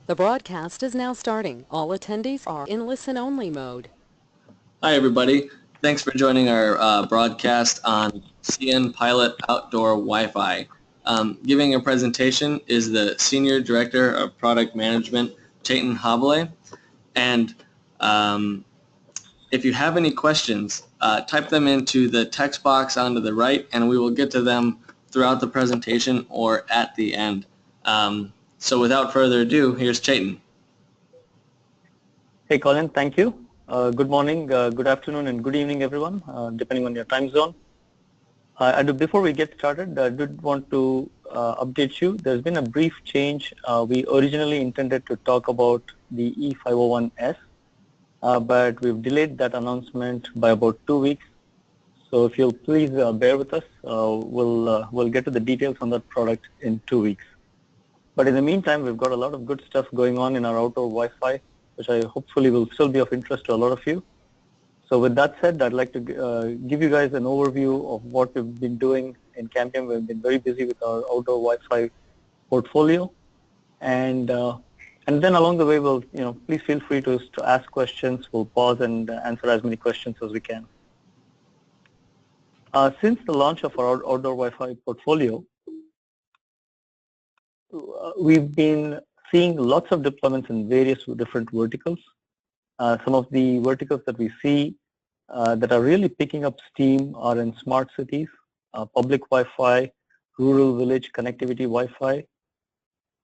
The broadcast is now starting. All attendees are in listen-only mode. Hi, everybody. Thanks for joining our broadcast on cnPilot Outdoor Wi-Fi. Giving a presentation is the Senior Director of Product Management, Chetan Havale. And if you have any questions, type them into the text box onto the right, and we will get to them throughout the presentation or at the end. So without further ado, here's Chetan. Hey, Colin, thank you. Good morning, good afternoon, and good evening, everyone, depending on your time zone. Before we get started, I did want to update you. There's been a brief change. We originally intended to talk about the E501S, but we've delayed that announcement by about 2 weeks. So if you'll please bear with us, we'll get to the details on that product in 2 weeks. But in the meantime, we've got a lot of good stuff going on in our outdoor Wi-Fi, which I hopefully will still be of interest to a lot of you. So with that said, I'd like to give you guys an overview of what we've been doing in Cambium. We've been very busy with our outdoor Wi-Fi portfolio, and then along the way, please feel free to ask questions. We'll pause and answer as many questions as we can. Since the launch of our outdoor Wi-Fi portfolio, we've been seeing lots of deployments in various different verticals. Some of the verticals that we see that are really picking up steam are in smart cities, public Wi-Fi, rural village connectivity Wi-Fi,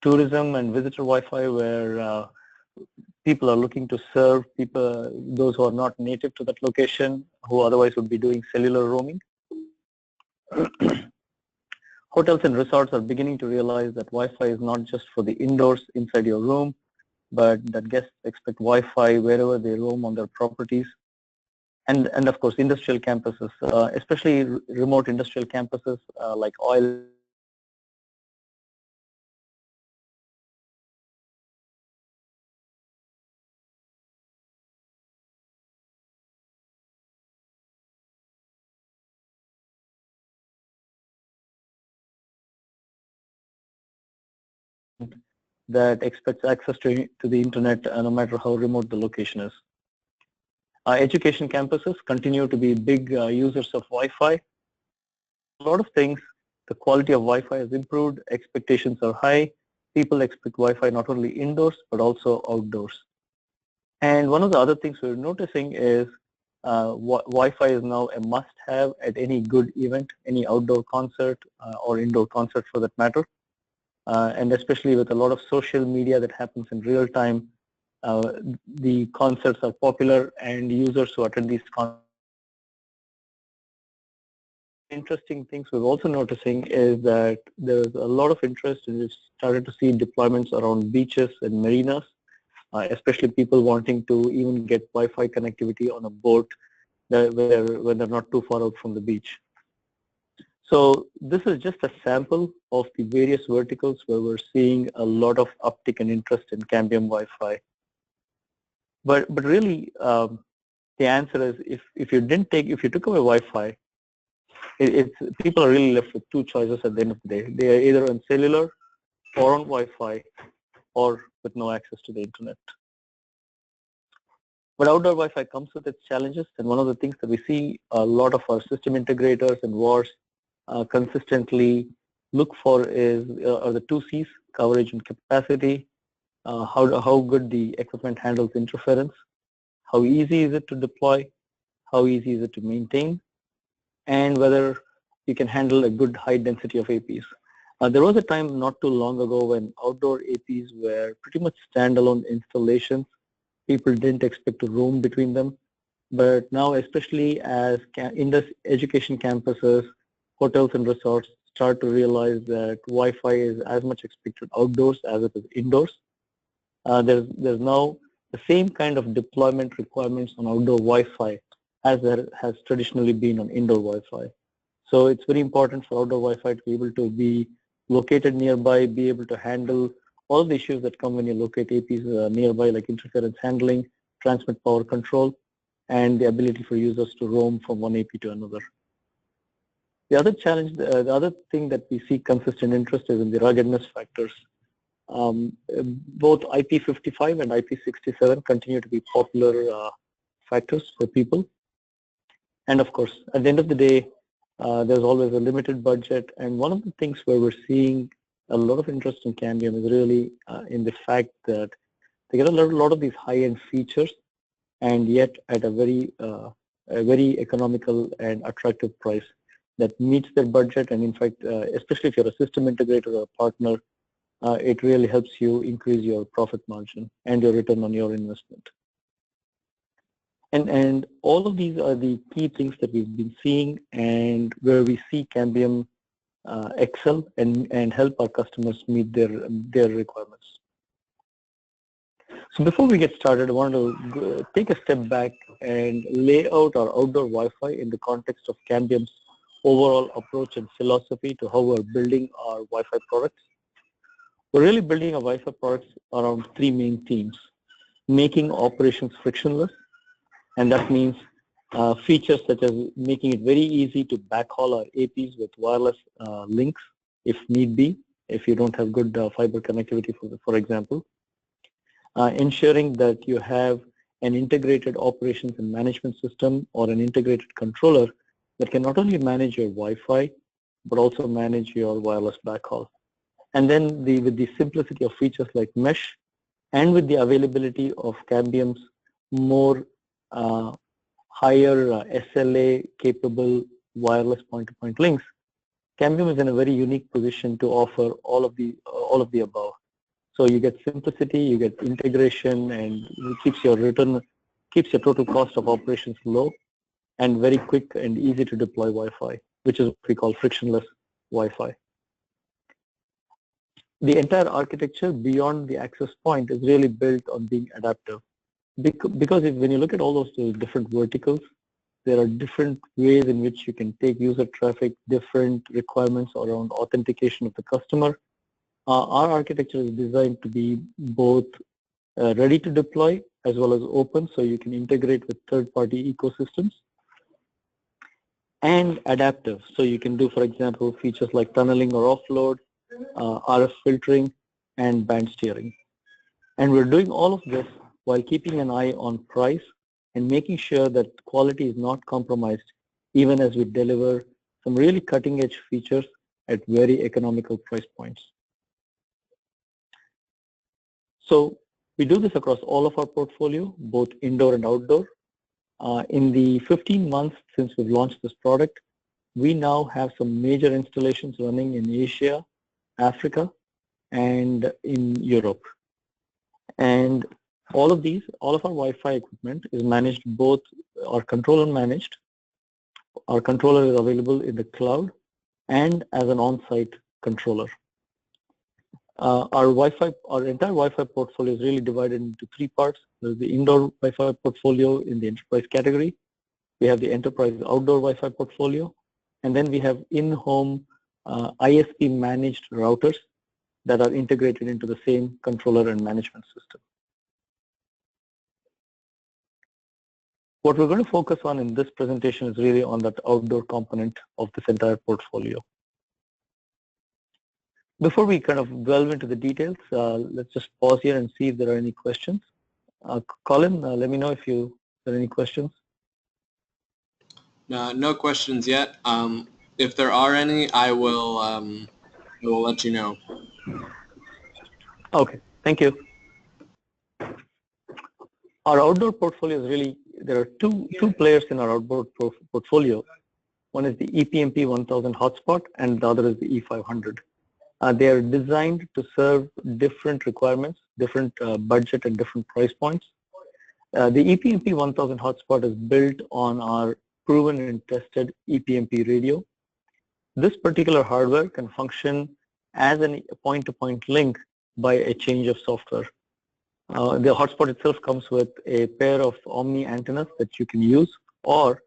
tourism and visitor Wi-Fi, where people are looking to serve those who are not native to that location, who otherwise would be doing cellular roaming. Hotels and resorts are beginning to realize that Wi-Fi is not just for the indoors inside your room, but that guests expect Wi-Fi wherever they roam on their properties. And of course, industrial campuses, especially remote industrial campuses like oil. That expects access to the internet no matter how remote the location is. Education campuses continue to be big users of Wi-Fi. A lot of things, the quality of Wi-Fi has improved, expectations are high. People expect Wi-Fi not only indoors, but also outdoors. And one of the other things we're noticing is Wi-Fi is now a must-have at any good event, any outdoor concert or indoor concert for that matter. And especially with a lot of social media that happens in real time, the concerts are popular, and users who attend these concerts. Interesting things we're also noticing is that there's a lot of interest, and we've started to see deployments around beaches and marinas, especially people wanting to even get Wi-Fi connectivity on a boat when they're not too far out from the beach. So this is just a sample of the various verticals where we're seeing a lot of uptick in interest in Cambium Wi-Fi. But really, the answer is if you took away Wi-Fi, people are really left with two choices at the end of the day. They are either on cellular or on Wi-Fi, or with no access to the internet. But outdoor Wi-Fi comes with its challenges, and one of the things that we see a lot of our system integrators and VARs consistently look for are the two C's: coverage and capacity. How good the equipment handles interference, how easy is it to deploy, how easy is it to maintain, and whether you can handle a good high density of APs. There was a time not too long ago when outdoor APs were pretty much standalone installations. People didn't expect to roam between them. But now, especially as education campuses, hotels and resorts start to realize that Wi-Fi is as much expected outdoors as it is indoors, there's now the same kind of deployment requirements on outdoor Wi-Fi as there has traditionally been on indoor Wi-Fi. So it's very important for outdoor Wi-Fi to be able to be located nearby, be able to handle all the issues that come when you locate APs nearby, like interference handling, transmit power control, and the ability for users to roam from one AP to another. The other challenge, the other thing that we see consistent interest is in the ruggedness factors. Both IP55 and IP67 continue to be popular factors for people. And of course, at the end of the day, there's always a limited budget. And one of the things where we're seeing a lot of interest in Cambium is really in the fact that they get a lot of these high-end features, and yet at a very economical and attractive price that meets their budget. And in fact, especially if you're a system integrator or a partner, it really helps you increase your profit margin and your return on your investment. And all of these are the key things that we've been seeing, and where we see Cambium excel and help our customers meet their requirements. So before we get started, I want to take a step back and lay out our outdoor Wi-Fi in the context of Cambium's overall approach and philosophy to how we're building our Wi-Fi products. We're really building our Wi-Fi products around three main themes: making operations frictionless, and that means features such as making it very easy to backhaul our APs with wireless links if need be, if you don't have good fiber connectivity, for example. Ensuring that you have an integrated operations and management system or an integrated controller that can not only manage your Wi-Fi, but also manage your wireless backhaul. And then with the simplicity of features like mesh, and with the availability of Cambium's more higher SLA capable wireless point-to-point links, Cambium is in a very unique position to offer all of the above. So you get simplicity, you get integration, and it keeps your total cost of operations low, and very quick and easy to deploy Wi-Fi, which is what we call frictionless Wi-Fi. The entire architecture beyond the access point is really built on being adaptive. Because when you look at all those different verticals, there are different ways in which you can take user traffic, different requirements around authentication of the customer. Our architecture is designed to be both ready to deploy as well as open, so you can integrate with third-party ecosystems, and adaptive, so you can do, for example, features like tunneling or offload, RF filtering, and band steering. And we're doing all of this while keeping an eye on price and making sure that quality is not compromised, even as we deliver some really cutting-edge features at very economical price points. So we do this across all of our portfolio, both indoor and outdoor. In the 15 months since we've launched this product, we now have some major installations running in Asia, Africa, and in Europe. And all of our Wi-Fi equipment is managed, both our controller managed. Our controller is available in the cloud and as an on-site controller. Our entire Wi-Fi portfolio is really divided into three parts. There's the indoor Wi-Fi portfolio in the enterprise category. We have the enterprise outdoor Wi-Fi portfolio, and then we have in-home ISP managed routers that are integrated into the same controller and management system. What we're going to focus on in this presentation is really on that outdoor component of this entire portfolio. Before we kind of delve into the details, let's just pause here and see if there are any questions. Colin, let me know if there are any questions. No questions yet. If there are any, I will let you know. Okay, thank you. Our outdoor portfolio is really, there are two players in our outdoor portfolio. One is the ePMP 1000 hotspot, and the other is the E500. They are designed to serve different requirements, different budget and different price points. The ePMP 1000 hotspot is built on our proven and tested ePMP radio. This particular hardware can function as a point-to-point link by a change of software. The hotspot itself comes with a pair of Omni antennas that you can use, or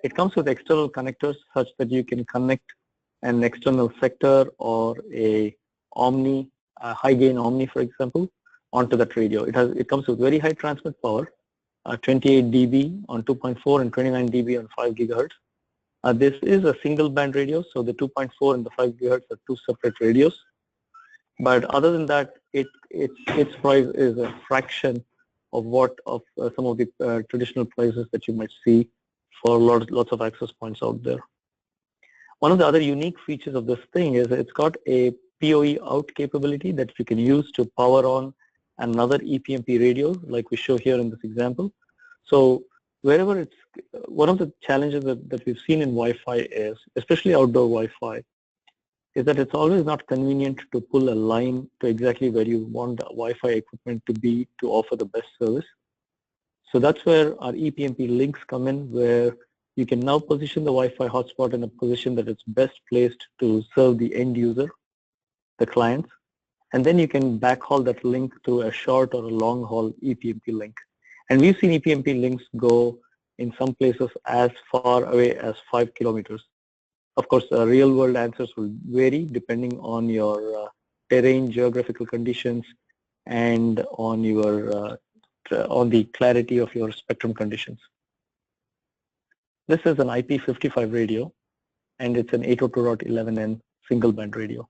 it comes with external connectors such that you can connect an external sector or a Omni, high gain Omni, for example, onto that radio. It comes with very high transmit power, 28 dB on 2.4 and 29 dB on 5 gigahertz. This is a single band radio, so the 2.4 and the 5 gigahertz are two separate radios. But other than that, its price is a fraction of some of the traditional prices that you might see for lots of access points out there. One of the other unique features of this thing is it's got a PoE out capability that you can use to power on another ePMP radio, like we show here in this example. So wherever it's, one of the challenges that we've seen in Wi-Fi is, especially outdoor Wi-Fi, is that it's always not convenient to pull a line to exactly where you want the Wi-Fi equipment to be to offer the best service. So that's where our ePMP links come in, where you can now position the Wi-Fi hotspot in a position that it's best placed to serve the end user, the clients, and then you can backhaul that link to a short or a long haul ePMP link. And we've seen ePMP links go in some places as far away as 5 kilometers. Of course, real world answers will vary depending on your terrain, geographical conditions, and on the clarity of your spectrum conditions. This is an IP55 radio, and it's an 802.11n single band radio.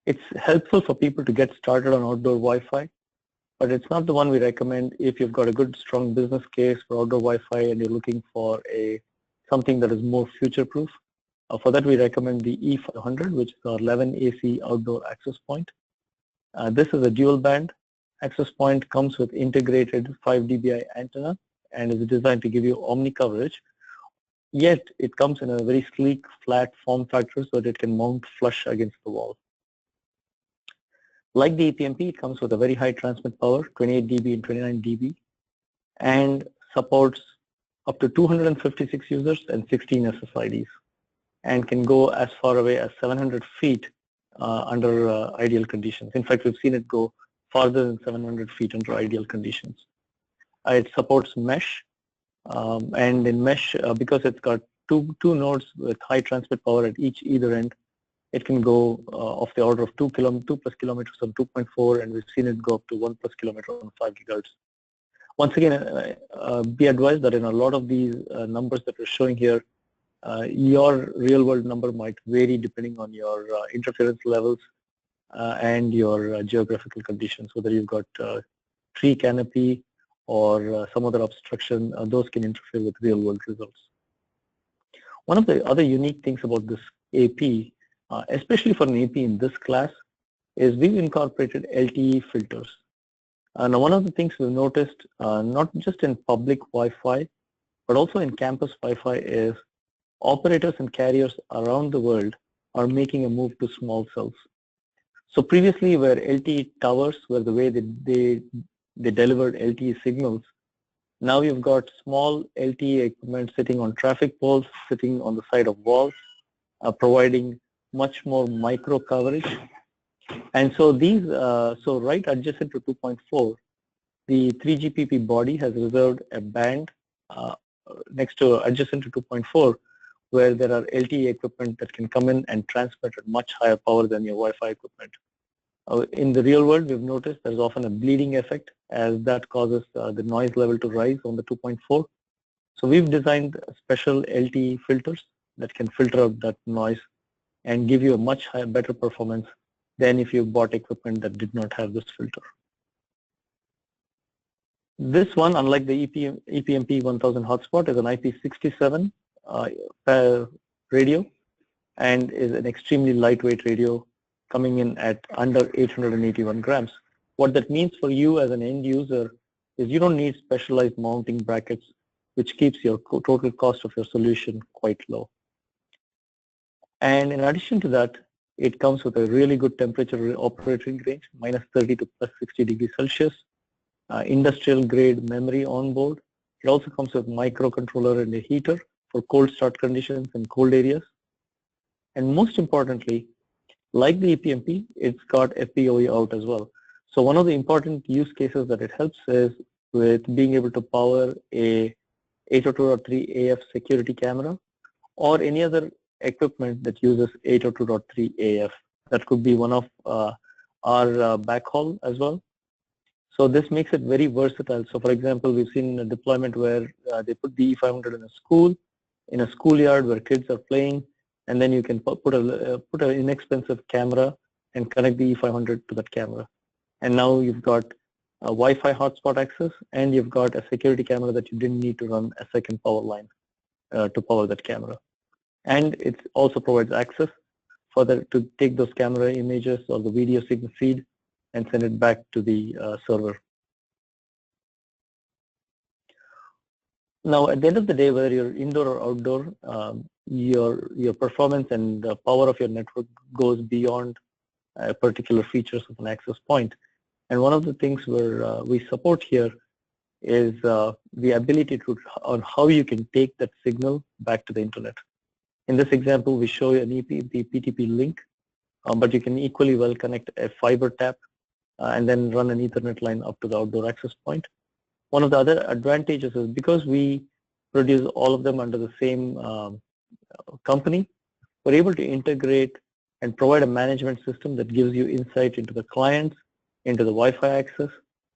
It's helpful for people to get started on outdoor Wi-Fi, but it's not the one we recommend if you've got a good, strong business case for outdoor Wi-Fi and you're looking for something that is more future-proof. For that, we recommend the E500, which is our 11 AC outdoor access point. This is a dual band access point, comes with integrated 5 dBi antenna, and is designed to give you omni coverage. Yet it comes in a very sleek, flat form factor so that it can mount flush against the wall. Like the ePMP, it comes with a very high transmit power, 28 dB and 29 dB, and supports up to 256 users and 16 SSIDs, and can go as far away as 700 feet under ideal conditions. In fact, we've seen it go farther than 700 feet under ideal conditions. It supports mesh, and in mesh, because it's got two nodes with high transmit power at either end, it can go of the order of 2 plus kilometers on 2.4, and we've seen it go up to 1 plus kilometer on 5 gigahertz. Once again, be advised that in a lot of these numbers that we're showing here, your real world number might vary depending on your interference levels and your geographical conditions, whether you've got tree canopy or some other obstruction. Those can interfere with real world results. One of the other unique things about this AP, especially for an AP in this class, is we've incorporated LTE filters. Now, one of the things we've noticed, not just in public Wi-Fi, but also in campus Wi-Fi, is operators and carriers around the world are making a move to small cells. So previously, where LTE towers were the way they delivered LTE signals, now you've got small LTE equipment sitting on traffic poles, sitting on the side of walls, providing much more micro coverage. And so so right adjacent to 2.4, the 3GPP body has reserved a band next to adjacent to 2.4, where there are LTE equipment that can come in and transmit at much higher power than your Wi-Fi equipment. In the real world, we've noticed there's often a bleeding effect, as that causes the noise level to rise on the 2.4. So we've designed special LTE filters that can filter out that noise and give you a much higher, better performance than if you bought equipment that did not have this filter. This one, unlike the ePMP 1000 hotspot, is an IP67 radio, and is an extremely lightweight radio, coming in at under 881 grams. What that means for you as an end user is you don't need specialized mounting brackets, which keeps your total cost of your solution quite low. And in addition to that, it comes with a really good temperature operating range, minus 30 to plus 60 degrees Celsius, industrial grade memory on board. It also comes with microcontroller and a heater for cold start conditions in cold areas. And most importantly, like the ePMP, it's got FPOE out as well. So one of the important use cases that it helps is with being able to power a 802.3 AF security camera or any other equipment that uses 802.3 AF. That could be one of our backhaul as well. So this makes it very versatile. So for example, we've seen a deployment where they put the E500 in a schoolyard where kids are playing, and then you can put an inexpensive camera and connect the E500 to that camera. And now you've got a Wi-Fi hotspot access, and you've got a security camera that you didn't need to run a second power line to power that camera. And it also provides access for to take those camera images or the video signal feed and send it back to the server. Now, at the end of the day, whether you're indoor or outdoor, your performance and the power of your network goes beyond particular features of an access point. And one of the things where we support here is the ability on how you can take that signal back to the internet. In this example, we show you an EP, the PTP link, but you can equally well connect a fiber tap and then run an Ethernet line up to the outdoor access point. One of the other advantages is because we produce all of them under the same company, we're able to integrate and provide a management system that gives you insight into the clients, into the Wi-Fi access,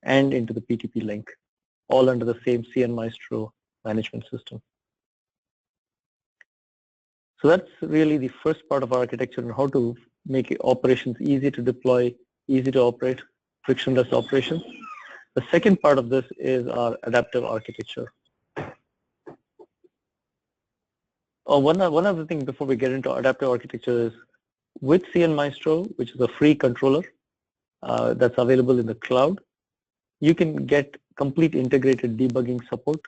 and into the PTP link, all under the same cnMaestro management system. So that's really the first part of our architecture and how to make operations easy to deploy, easy to operate, frictionless operations. The second part of this is our adaptive architecture. One other thing before we get into adaptive architecture is with cnMaestro, which is a free controller that's available in the cloud, you can get complete integrated debugging support.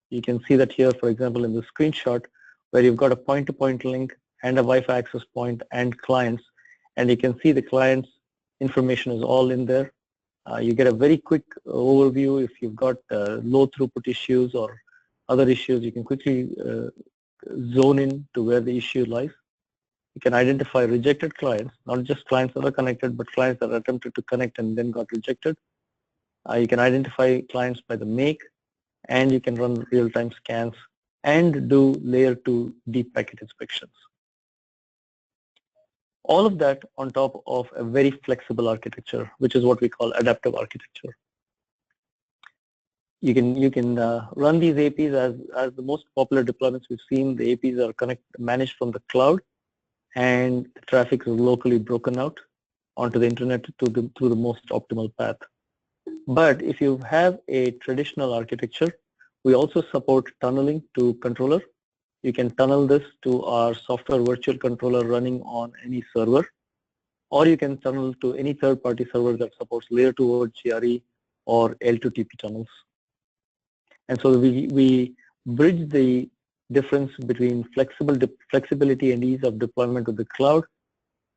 You can see that here, for example, in the screenshot, where you've got a point-to-point link and a Wi-Fi access point and clients, and you can see the client's information is all in there. You get a very quick overview. If you've got low throughput issues or other issues, you can quickly zone in to where the issue lies. You can identify rejected clients, not just clients that are connected, but clients that attempted to connect and then got rejected. You can identify clients by the make, and you can run real-time scans and do layer 2 deep packet inspections. All of that on top of a very flexible architecture, which is what we call adaptive architecture. You can run these APs as the most popular deployments we've seen. The APs are managed from the cloud, and the traffic is locally broken out onto the internet through the most optimal path. But if you have a traditional architecture, we also support tunneling to controller. You can tunnel this to our software virtual controller running on any server, or you can tunnel to any third-party server that supports layer 2 over GRE or L2TP tunnels. And so we bridge the difference between flexibility and ease of deployment with the cloud,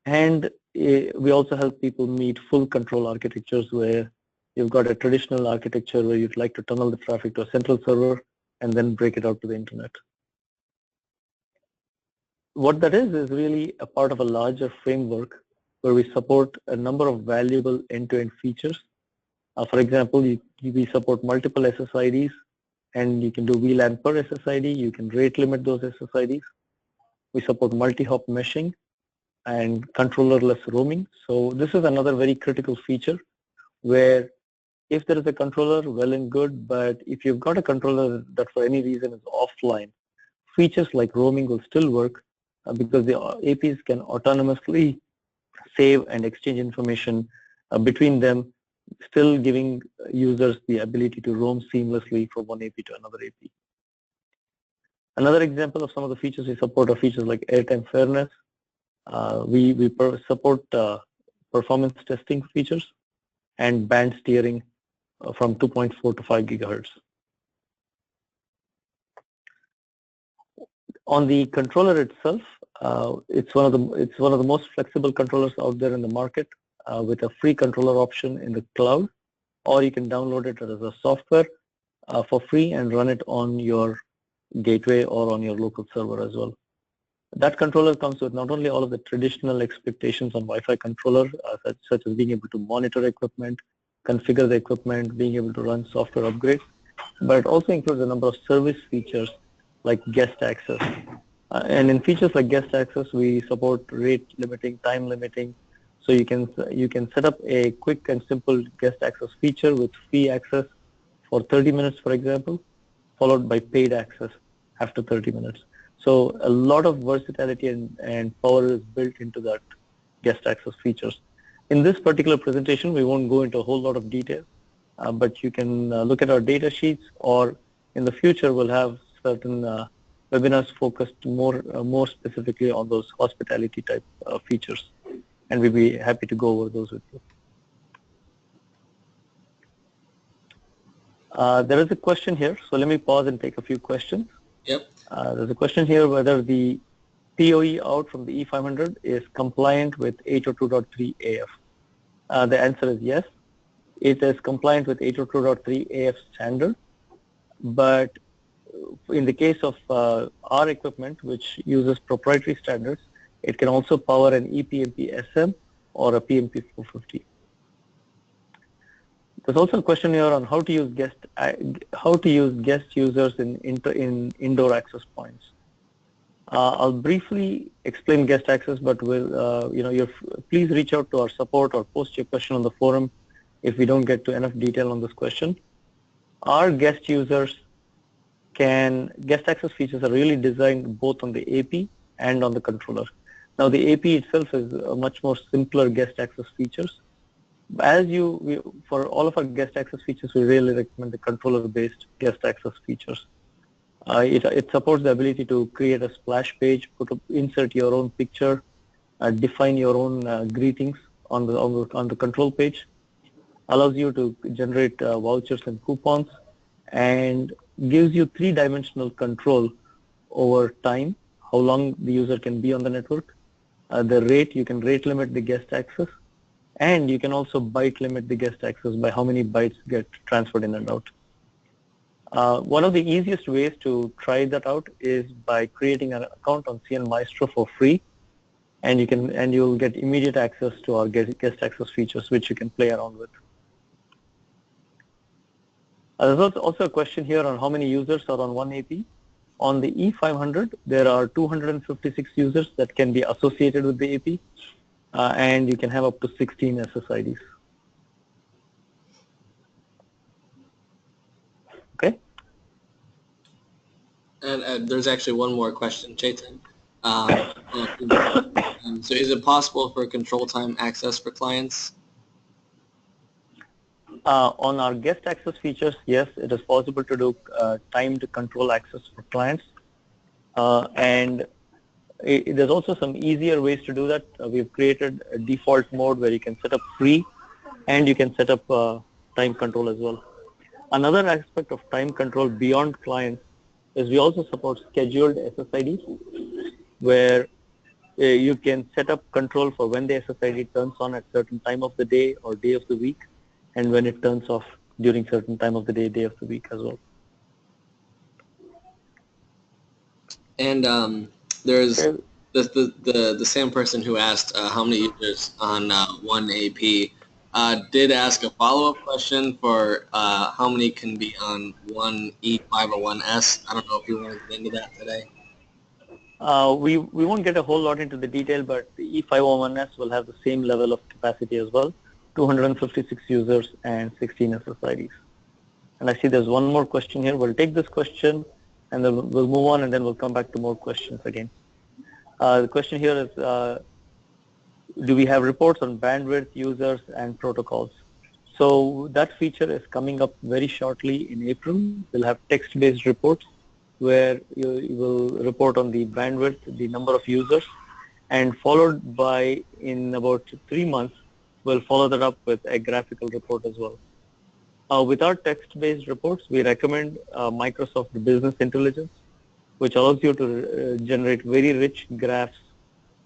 and we also help people meet full control architectures where you've got a traditional architecture where you'd like to tunnel the traffic to a central server and then break it out to the internet. What that is really a part of a larger framework where we support a number of valuable end-to-end features. For example, we support multiple SSIDs, and you can do VLAN per SSID. You can rate limit those SSIDs. We support multi-hop meshing and controllerless roaming. So this is another very critical feature where if there is a controller, well and good, but if you've got a controller that for any reason is offline, features like roaming will still work because the APs can autonomously save and exchange information between them, still giving users the ability to roam seamlessly from one AP to another AP. Another example of some of the features we support are features like airtime fairness. We support performance testing features and band steering from 2.4 to 5 gigahertz. On the controller itself, it's one of the most flexible controllers out there in the market with a free controller option in the cloud, or you can download it as a software for free and run it on your gateway or on your local server as well. That controller comes with not only all of the traditional expectations on Wi-Fi controller, such as being able to monitor equipment, configure the equipment, being able to run software upgrades, but it also includes a number of service features like guest access. And in features like guest access, we support rate limiting, time limiting. So you can set up a quick and simple guest access feature with free access for 30 minutes, for example, followed by paid access after 30 minutes. So a lot of versatility and power is built into that guest access features. In this particular presentation, we won't go into a whole lot of detail, but you can look at our data sheets, or in the future we'll have certain webinars focused more specifically on those hospitality type features, and we'll be happy to go over those with you. There is a question here, so let me pause and take a few questions. Yep. There's a question here whether the PoE out from the E500 is compliant with 802.3 AF. The answer is yes. It is compliant with 802.3 AF standard, but in the case of our equipment, which uses proprietary standards, it can also power an ePMP SM or a PMP 450. There's also a question here on how to use guest users in indoor access points. I'll briefly explain guest access, but please reach out to our support or post your question on the forum if we don't get to enough detail on this question. Our guest access features are really designed both on the AP and on the controller. Now the AP itself is a much more simpler guest access features. For all of our guest access features, we really recommend the controller-based guest access features. It supports the ability to create a splash page, insert your own picture, define your own greetings on the control page, allows you to generate vouchers and coupons, and gives you three-dimensional control over time, how long the user can be on the network, the rate, you can rate limit the guest access, and you can also byte limit the guest access by how many bytes get transferred in and out. One of the easiest ways to try that out is by creating an account on CN Maestro for free, and you'll get immediate access to our guest access features, which you can play around with. There's also a question here on how many users are on one AP. On the E500, there are 256 users that can be associated with the AP, and you can have up to 16 SSIDs. Okay. And there's actually one more question, Chetan. So is it possible for control time access for clients? On our guest access features, yes, it is possible to do timed control access for clients. And there's also some easier ways to do that. We've created a default mode where you can set up free and you can set up time control as well. Another aspect of time control beyond clients is we also support scheduled SSIDs, where you can set up control for when the SSID turns on at certain time of the day or day of the week, and when it turns off during certain time of the day of the week as well. And there's the same person who asked how many users on one AP did ask a follow-up question for how many can be on one E501S. I don't know if you want to get into that today. We won't get a whole lot into the detail, but the E501S will have the same level of capacity as well, 256 users and 16 SSIDs. And I see there's one more question here. We'll take this question and then we'll move on, and then we'll come back to more questions again. The question here is, do we have reports on bandwidth, users, and protocols? So that feature is coming up very shortly in April. We'll have text-based reports where you will report on the bandwidth, the number of users, and followed by, in about 3 months, we'll follow that up with a graphical report as well. With our text-based reports, we recommend Microsoft Business Intelligence, which allows you to generate very rich graphs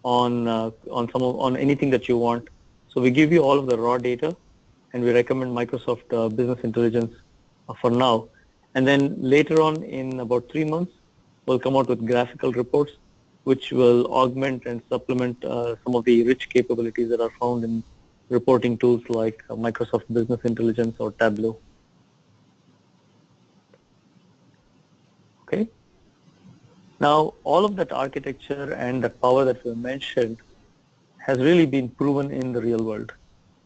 on anything that you want. So we give you all of the raw data, and we recommend Microsoft Business Intelligence for now. And then later on, in about 3 months, we'll come out with graphical reports, which will augment and supplement some of the rich capabilities that are found in reporting tools like Microsoft Business Intelligence or Tableau. Okay. Now, all of that architecture and the power that we mentioned has really been proven in the real world.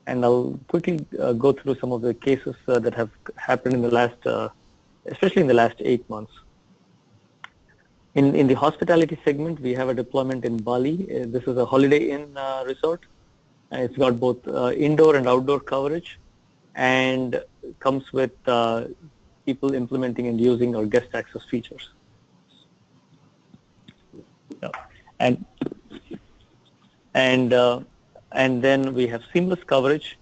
And I'll quickly go through some of the cases that have happened in the last, especially in the last 8 months. In the hospitality segment, we have a deployment in Bali. This is a Holiday Inn resort. It's got both indoor and outdoor coverage, and comes with people implementing and using our guest access features. Yeah. And and uh, and then we have seamless coverage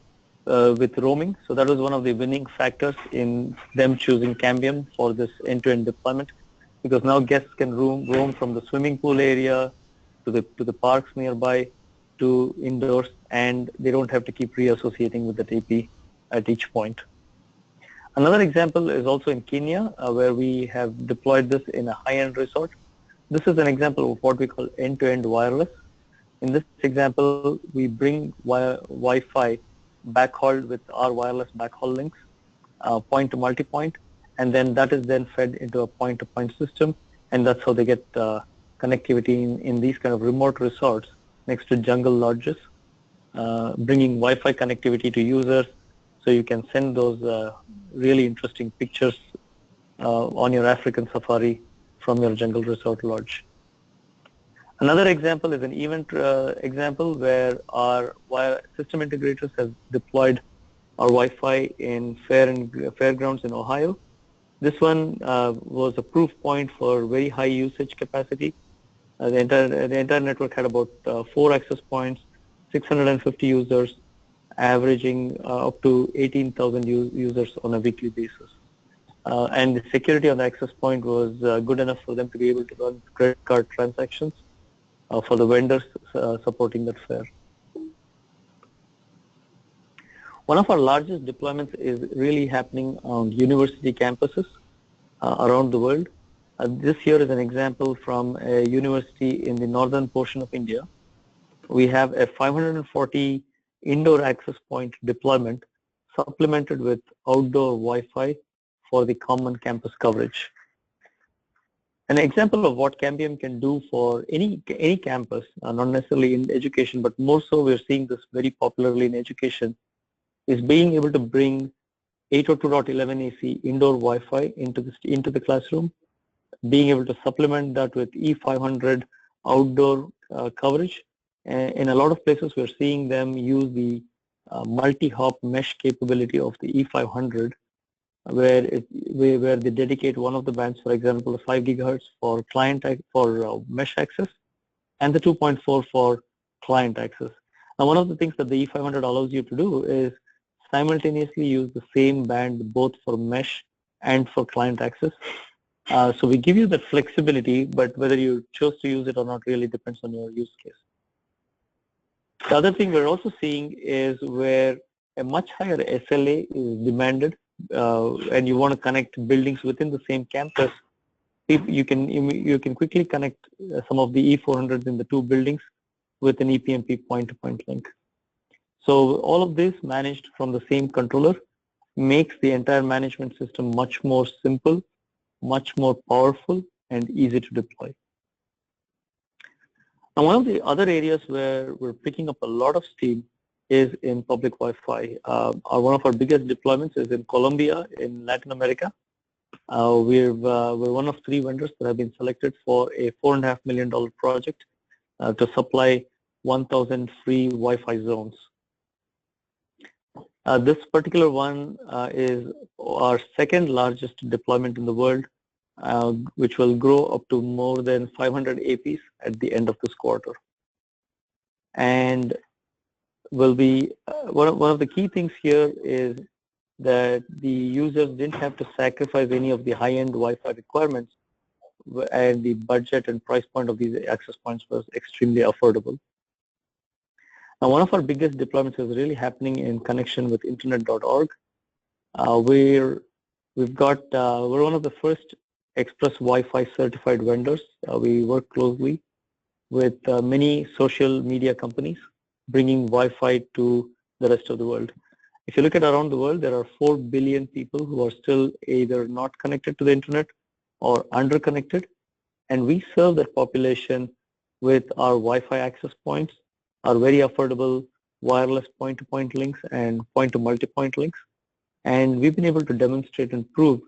with roaming. So that was one of the winning factors in them choosing Cambium for this end-to-end deployment, because now guests can roam from the swimming pool area to the parks nearby to indoors, and they don't have to keep reassociating with the TP at each point. Another example is also in Kenya, where we have deployed this in a high-end resort. This is an example of what we call end-to-end wireless. In this example, we bring Wi-Fi backhauled with our wireless backhaul links, point to multi-point, and then that is then fed into a point-to-point system, and that's how they get connectivity in these kind of remote resorts next to jungle lodges, bringing Wi-Fi connectivity to users, so you can send those really interesting pictures on your African safari from your jungle resort lodge. Another example is an event example where our system integrators have deployed our Wi-Fi in fairgrounds in Ohio. This one was a proof point for very high usage capacity. The entire network had about 4 access points, 650 users, averaging up to 18,000 users on a weekly basis. And the security on the access point was good enough for them to be able to run credit card transactions for the vendors supporting that fair. One of our largest deployments is really happening on university campuses around the world. This here is an example from a university in the northern portion of India. We have a 540 indoor access point deployment supplemented with outdoor Wi-Fi for the common campus coverage. An example of what Cambium can do for any campus, not necessarily in education, but more so we're seeing this very popularly in education, is being able to bring 802.11ac indoor Wi-Fi into the classroom, being able to supplement that with E500 outdoor coverage. In a lot of places, we're seeing them use the multi-hop mesh capability of the E500, where they dedicate one of the bands, for example, the 5 gigahertz for mesh access, and the 2.4 for client access. Now, one of the things that the E500 allows you to do is simultaneously use the same band both for mesh and for client access. So we give you that flexibility, but whether you chose to use it or not really depends on your use case. The other thing we're also seeing is where a much higher SLA is demanded, and you want to connect buildings within the same campus. You can quickly connect some of the E400s in the 2 buildings with an ePMP point-to-point link. So all of this managed from the same controller makes the entire management system much more simple, much more powerful, and easy to deploy. Now, one of the other areas where we're picking up a lot of steam is in public Wi-Fi. One of our biggest deployments is in Colombia in Latin America. We're one of 3 vendors that have been selected for a $4.5 million project to supply 1,000 free Wi-Fi zones. This particular one is our second largest deployment in the world, which will grow up to more than 500 APs at the end of this quarter. And will be one of the key things here is that the users didn't have to sacrifice any of the high-end Wi-Fi requirements, and the budget and price point of these access points was extremely affordable. Now, one of our biggest deployments is really happening in connection with internet.org. We're one of the first Express Wi-Fi certified vendors. We work closely with many social media companies, bringing Wi-Fi to the rest of the world. If you look at around the world, there are 4 billion people who are still either not connected to the internet or underconnected, and we serve that population with our Wi-Fi access points, our very affordable wireless point-to-point links and point-to-multipoint links. And we've been able to demonstrate and prove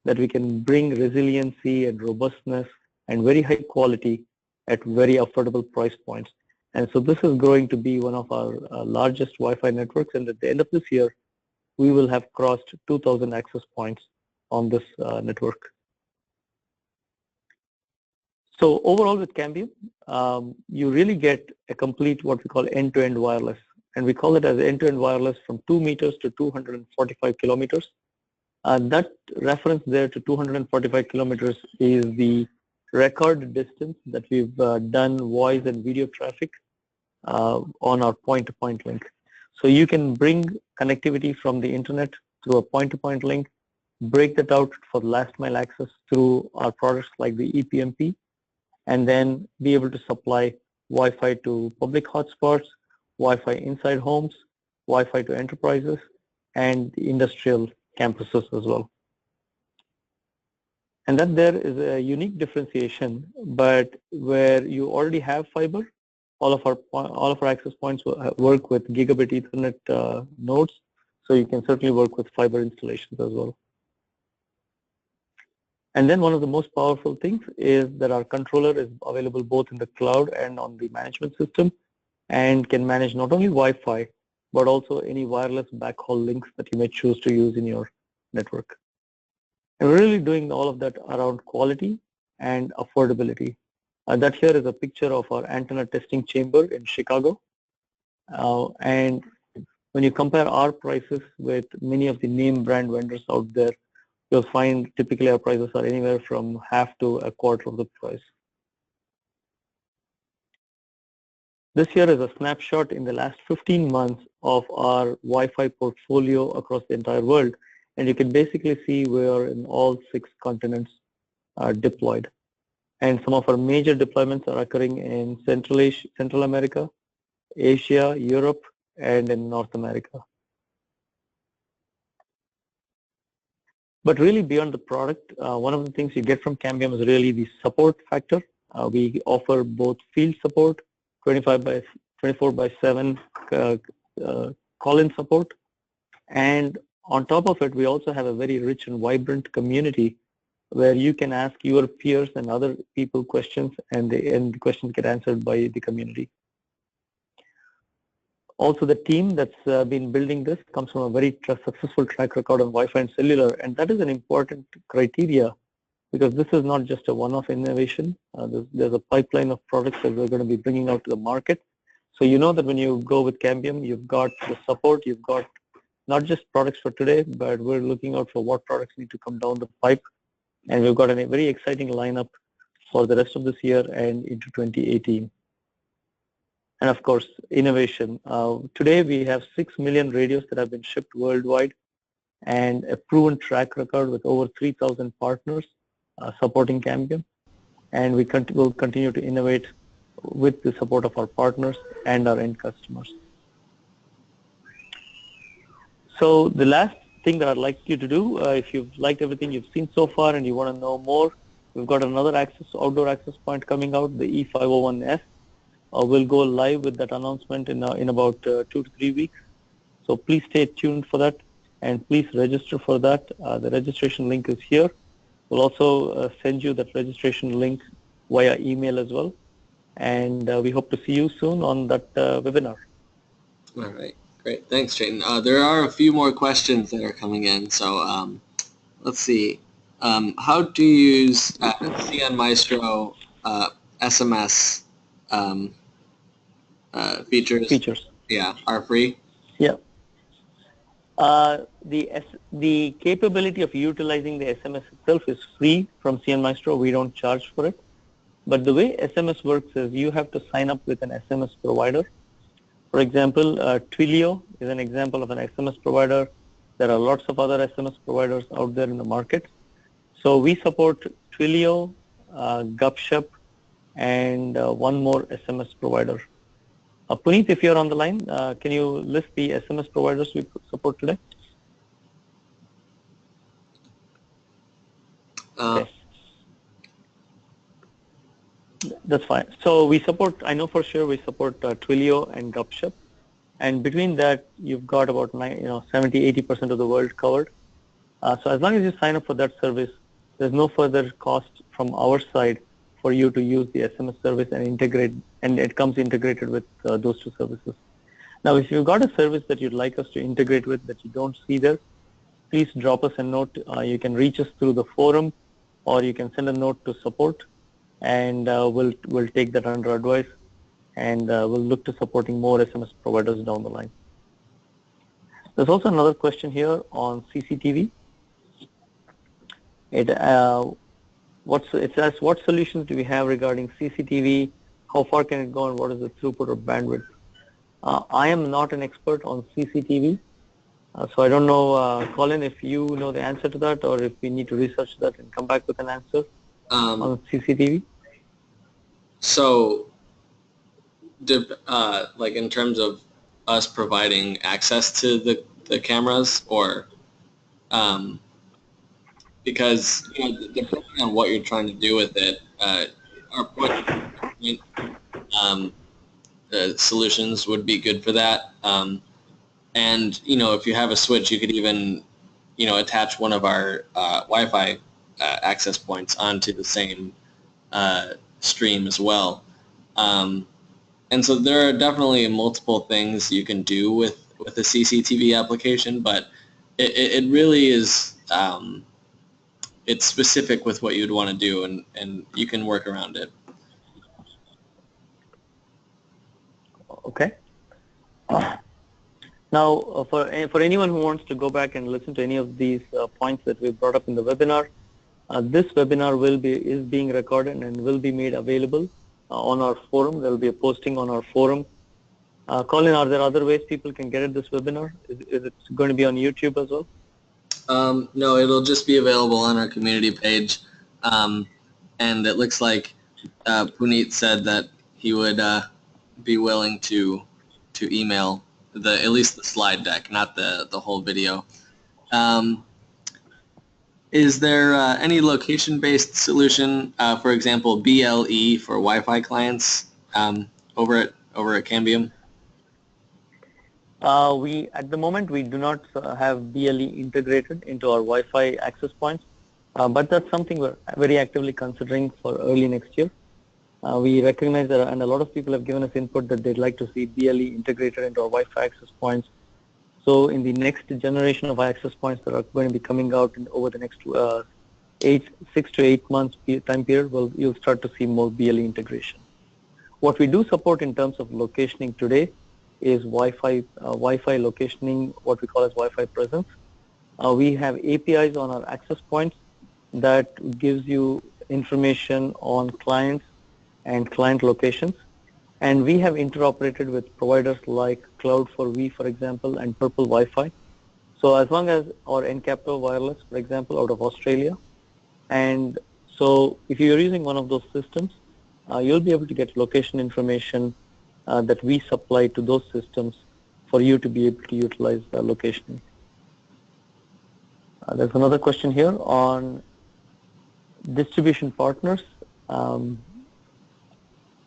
that we can bring resiliency and robustness and very high quality at very affordable price points. And so this is growing to be one of our largest Wi-Fi networks, and at the end of this year, we will have crossed 2,000 access points on this network. So overall with Cambium, you really get a complete what we call end-to-end wireless. And we call it as end-to-end wireless from 2 meters to 245 kilometers. That reference there to 245 kilometers is the record distance that we've done voice and video traffic on our point-to-point link. So you can bring connectivity from the internet through a point-to-point link, break that out for last mile access through our products like the ePMP, and then be able to supply Wi-Fi to public hotspots, Wi-Fi inside homes, Wi-Fi to enterprises, and the industrial campuses as well. And then there is a unique differentiation, but where you already have fiber, all of our access points work with gigabit Ethernet nodes, so you can certainly work with fiber installations as well. And then one of the most powerful things is that our controller is available both in the cloud and on the management system, and can manage not only Wi-Fi, but also any wireless backhaul links that you may choose to use in your network. And we're really doing all of that around quality and affordability. That here is a picture of our antenna testing chamber in Chicago. And when you compare our prices with many of the name brand vendors out there, you'll find typically our prices are anywhere from half to a quarter of the price. This here is a snapshot in the last 15 months of our Wi-Fi portfolio across the entire world. And you can basically see we are in all 6 continents deployed. And some of our major deployments are occurring in Central America, Asia, Europe, and in North America. But really beyond the product, one of the things you get from Cambium is really the support factor. We offer both field support, 24/7 call-in support, and on top of it, we also have a very rich and vibrant community where you can ask your peers and other people questions, and the questions get answered by the community. Also, the team that's been building this comes from a very successful track record on Wi-Fi and cellular, and that is an important criteria because this is not just a one-off innovation. There's a pipeline of products that we're going to be bringing out to the market. So you know that when you go with Cambium, you've got the support, you've got not just products for today, but we're looking out for what products need to come down the pipe. And we've got a very exciting lineup for the rest of this year and into 2018. And of course, innovation. Today we have 6 million radios that have been shipped worldwide and a proven track record with over 3,000 partners supporting Cambium. And we will continue to innovate with the support of our partners and our end customers. So the last thing that I'd like you to do, if you've liked everything you've seen so far and you want to know more, we've got another outdoor access point coming out, the E501S. We'll go live with that announcement in about 2 to 3 weeks. So please stay tuned for that, and please register for that. The registration link is here. We'll also send you that registration link via email as well. And we hope to see you soon on that webinar. All right. Great. Thanks, Chetan. There are a few more questions that are coming in. So let's see. How do you use CN Maestro SMS features? Yeah, are free? Yeah. The capability of utilizing the SMS itself is free from CN Maestro. We don't charge for it. But the way SMS works is you have to sign up with an SMS provider. For example, Twilio is an example of an SMS provider. There are lots of other SMS providers out there in the market. So we support Twilio, Gupshup, and one more SMS provider. Puneet, if you're on the line, can you list the SMS providers we support today? Okay. That's fine. So we support, I know for sure we support Twilio and Gupshup. And between that, you've got about 70–80% of the world covered. So as long as you sign up for that service, there's no further cost from our side for you to use the SMS service and integrate and it comes integrated with those two services. Now, if you've got a service that you'd like us to integrate with that you don't see there, please drop us a note. You can reach us through the forum, or you can send a note to support, and we'll take that under advice, and we'll look to supporting more SMS providers down the line. There's also another question here on CCTV. It says, what solutions do we have regarding CCTV? How far can it go, and what is the throughput or bandwidth? I am not an expert on CCTV, so I don't know, Colin, if you know the answer to that, or if we need to research that and come back with an answer on CCTV. So, like in terms of us providing access to the cameras, or because depending on what you're trying to do with it, our point solutions would be good for that. And if you have a switch, you could even attach one of our Wi-Fi access points onto the same stream as well. And so there are definitely multiple things you can do with a CCTV application, but it really is it's specific with what you'd want to do, and you can work around it. Okay. Now, for anyone who wants to go back and listen to any of these points that we brought up in the webinar, this webinar is being recorded and will be made available on our forum. There will be a posting on our forum. Colin, are there other ways people can get at this webinar? Is it going to be on YouTube as well? No, it'll just be available on our community page. And it looks like Puneet said that he would be willing to email at least the slide deck, not the whole video. Is there any location-based solution, for example, BLE for Wi-Fi clients over at Cambium? At the moment, we do not have BLE integrated into our Wi-Fi access points, but that's something we're very actively considering for early next year. We recognize that, and a lot of people have given us input that they'd like to see BLE integrated into our Wi-Fi access points. So in the next generation of access points that are going to be coming out over the next 6 to 8 months time period, you'll start to see more BLE integration. What we do support in terms of locationing today is Wi-Fi locationing, what we call as Wi-Fi presence. We have APIs on our access points that gives you information on clients and client locations, and we have interoperated with providers like Cloud4V, for example, and Purple Wi-Fi. So as long as, or Encapto Wireless, for example, out of Australia, and so if you're using one of those systems, you'll be able to get location information that we supply to those systems for you to be able to utilize locationing. There's another question here on distribution partners.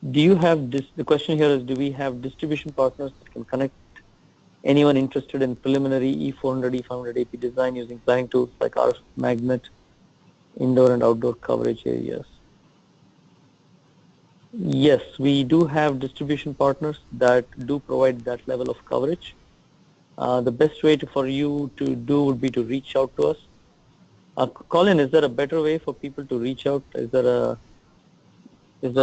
The question here is, do we have distribution partners that can connect anyone interested in preliminary E400, E500 AP design using planning tools like RF magnet, indoor and outdoor coverage areas? Yes, we do have distribution partners that do provide that level of coverage. The best way for you to do would be to reach out to us. Colin, is there a better way for people to reach out? Is there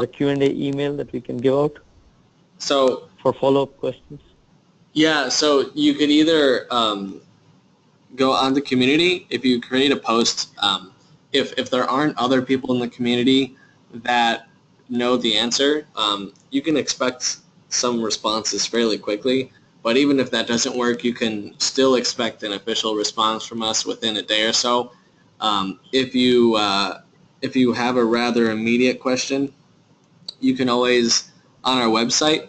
a Q&A email that we can give out for follow-up questions? Yeah, so you could either go on the community. If you create a post, if there aren't other people in the community that know the answer, you can expect some responses fairly quickly. But even if that doesn't work, you can still expect an official response from us within a day or so. If you have a rather immediate question, you can always, on our website,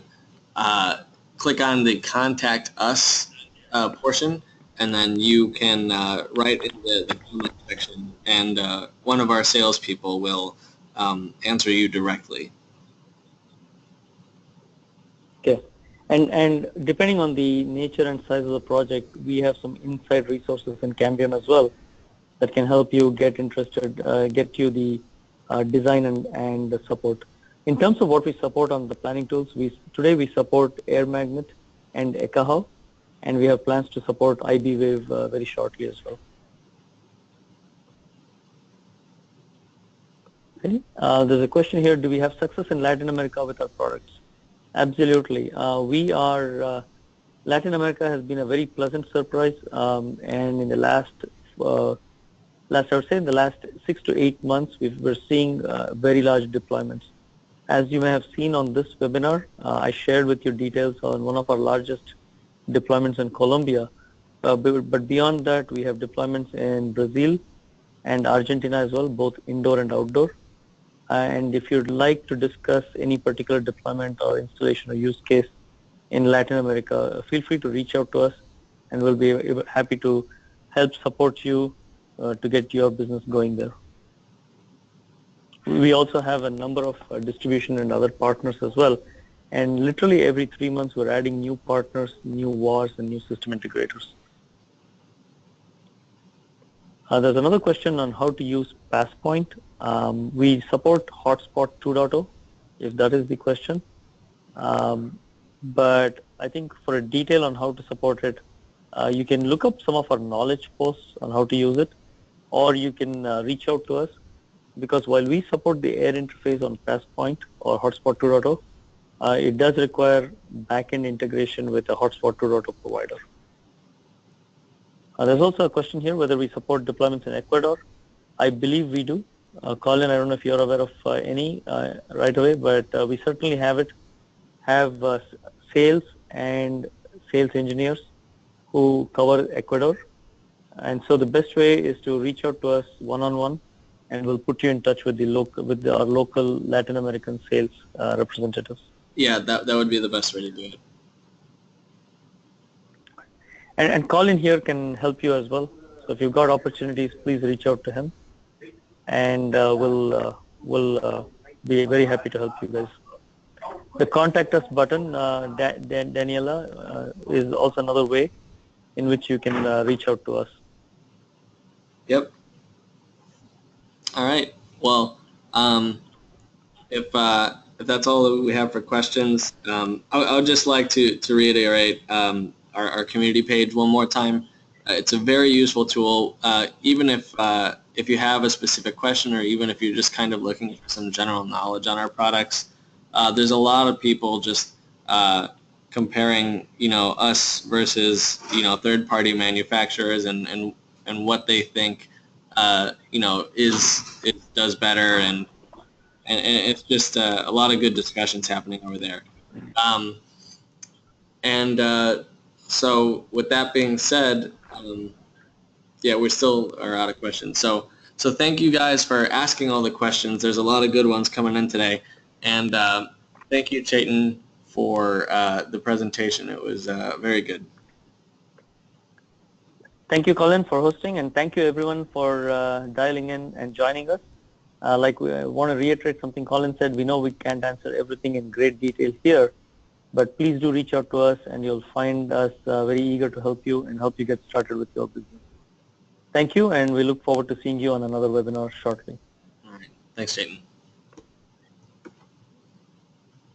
click on the Contact Us portion, and then you can write in the comment section, and one of our salespeople will answer you directly. Okay. And depending on the nature and size of the project, we have some inside resources in Cambium as well that can help you get interested, get you the design and the support. In terms of what we support on the planning tools, today we support Air Magnet and Backhaul, and we have plans to support IB-Wave very shortly as well. Okay. There's a question here, do we have success in Latin America with our products? Absolutely. Latin America has been a very pleasant surprise, and in the last I would say in the last 6 to 8 months, we're seeing very large deployments. As you may have seen on this webinar, I shared with you details on one of our largest deployments in Colombia. But beyond that, we have deployments in Brazil and Argentina as well, both indoor and outdoor. And if you'd like to discuss any particular deployment or installation or use case in Latin America, feel free to reach out to us, and we'll be happy to help support you to get your business going there. We also have a number of distribution and other partners as well, and literally every 3 months we're adding new partners, new VARs, and new system integrators. There's another question on how to use PassPoint. We support Hotspot 2.0, if that is the question. But I think for a detail on how to support it, you can look up some of our knowledge posts on how to use it, or you can reach out to us, because while we support the air interface on PassPoint or Hotspot 2.0, it does require backend integration with a Hotspot 2.0 provider. There's also a question here whether we support deployments in Ecuador. I believe we do. Colin, I don't know if you're aware of any right away, but we certainly have sales and sales engineers who cover Ecuador. And so the best way is to reach out to us one-on-one, and we'll put you in touch with our local Latin American sales representatives. Yeah, that would be the best way to do it. And Colin here can help you as well. So if you've got opportunities, please reach out to him, and we'll be very happy to help you guys. The contact us button, Daniela, is also another way in which you can reach out to us. Yep. All right. Well, if that's all that we have for questions, I would just like to reiterate our community page one more time. It's a very useful tool, even if you have a specific question, or even if you're just kind of looking for some general knowledge on our products. There's a lot of people just comparing, us versus, third-party manufacturers and what they think, does better, and it's just a lot of good discussions happening over there. So with that being said, yeah, we still are out of questions. So thank you guys for asking all the questions. There's a lot of good ones coming in today. And thank you, Chetan, for the presentation. It was very good. Thank you, Colin, for hosting, and thank you everyone for dialing in and joining us. We want to reiterate something Colin said. We know we can't answer everything in great detail here, but please do reach out to us, and you'll find us very eager to help you and help you get started with your business. Thank you, and we look forward to seeing you on another webinar shortly. All right. Thanks, Chetan.